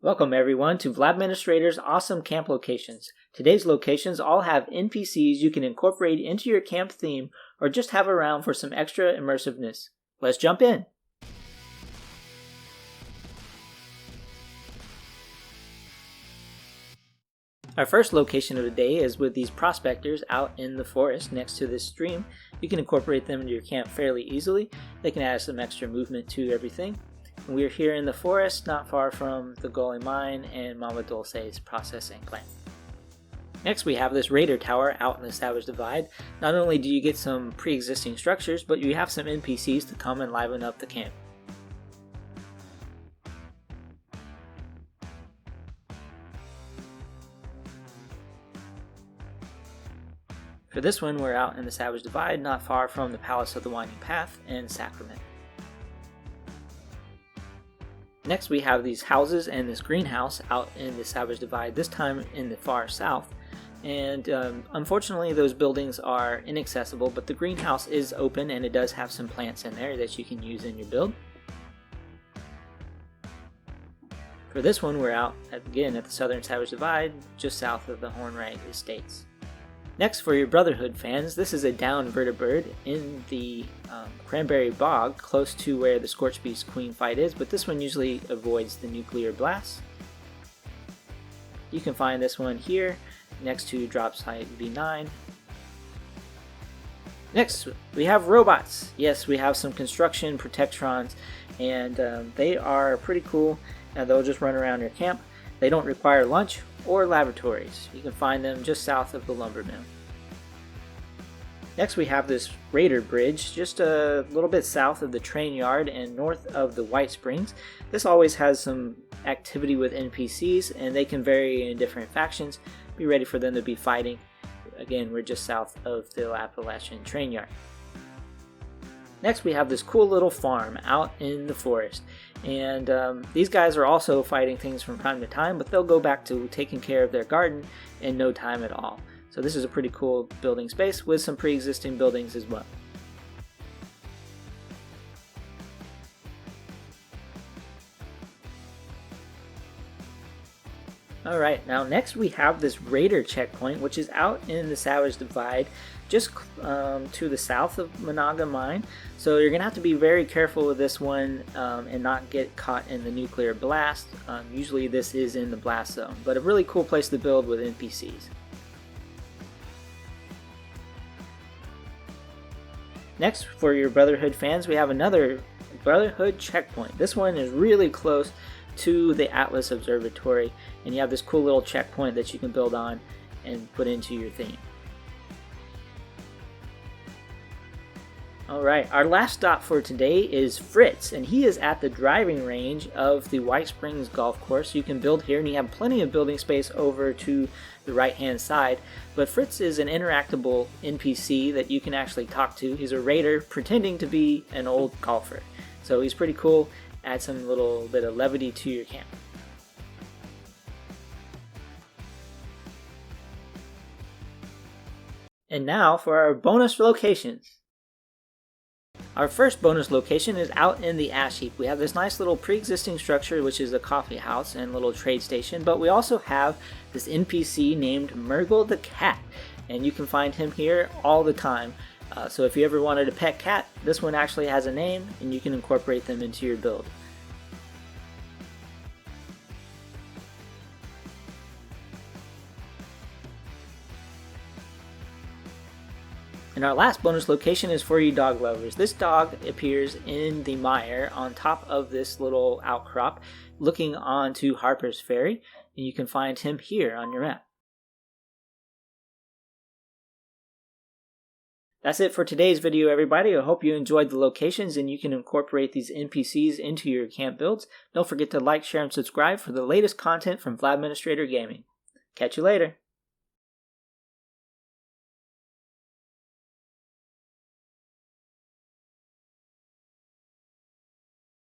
Welcome everyone to Vladministrator's awesome camp locations. Today's locations all have NPCs you can incorporate into your camp theme or just have around for some extra immersiveness. Let's jump in! Our first location of the day is with these prospectors out in the forest next to this stream. You can incorporate them into your camp fairly easily. They can add some extra movement to everything. We're here in the forest, not far from the Gully Mine and Mama Dulce's processing plant. Next we have this Raider Tower out in the Savage Divide. Not only do you get some pre-existing structures, but you have some NPCs to come and liven up the camp. For this one, we're out in the Savage Divide, not far from the Palace of the Winding Path and Sacrament. Next we have these houses and this greenhouse out in the Savage Divide, this time in the far south. And unfortunately those buildings are inaccessible, but the greenhouse is open and it does have some plants in there that you can use in your build. For this one we're out again at the Southern Savage Divide, just south of the Hornwright Estates. Next, for your Brotherhood fans, this is a downed vertibird in the Cranberry Bog, close to where the Scorch Beast Queen fight is, but this one usually avoids the nuclear blast. You can find this one here, next to Drop Site B9. Next, we have robots. Yes, we have some construction protectrons, and they are pretty cool. They'll just run around your camp. They don't require lunch or laboratories. You can find them just south of the lumber mill. Next we have this Raider Bridge just a little bit south of the train yard and north of the White Springs. This always has some activity with NPCs and they can vary in different factions. Be ready for them to be fighting. Again, we're just south of the Appalachian train yard. Next we have this cool little farm out in the forest, and these guys are also fighting things from time to time, but they'll go back to taking care of their garden in no time at all. So this is a pretty cool building space with some pre-existing buildings as well. Alright, now next we have this Raider Checkpoint, which is out in the Savage Divide, just to the south of Monaga Mine. So you're going to have to be very careful with this one and not get caught in the nuclear blast. Usually this is in the blast zone, but a really cool place to build with NPCs. Next, for your Brotherhood fans, we have another Brotherhood Checkpoint. This one is really close to the Atlas Observatory, and you have this cool little checkpoint that you can build on and put into your theme. Alright, our last stop for today is Fritz, and he is at the driving range of the White Springs Golf Course. You can build here, and you have plenty of building space over to the right hand side. But Fritz is an interactable NPC that you can actually talk to. He's a raider pretending to be an old golfer. So he's pretty cool. Add some little bit of levity to your camp. And now for our bonus locations. Our first bonus location is out in the Ash Heap. We have this nice little pre-existing structure, which is a coffee house and little trade station, but we also have this NPC named Murgle the Cat, and you can find him here all the time. So if you ever wanted a pet cat, this one actually has a name, and you can incorporate them into your build. And our last bonus location is for you dog lovers. This dog appears in the mire on top of this little outcrop looking onto Harper's Ferry, and you can find him here on your map. That's it for today's video, everybody. I hope you enjoyed the locations and you can incorporate these NPCs into your camp builds. Don't forget to like, share, and subscribe for the latest content from Vladministrator Gaming. Catch you later.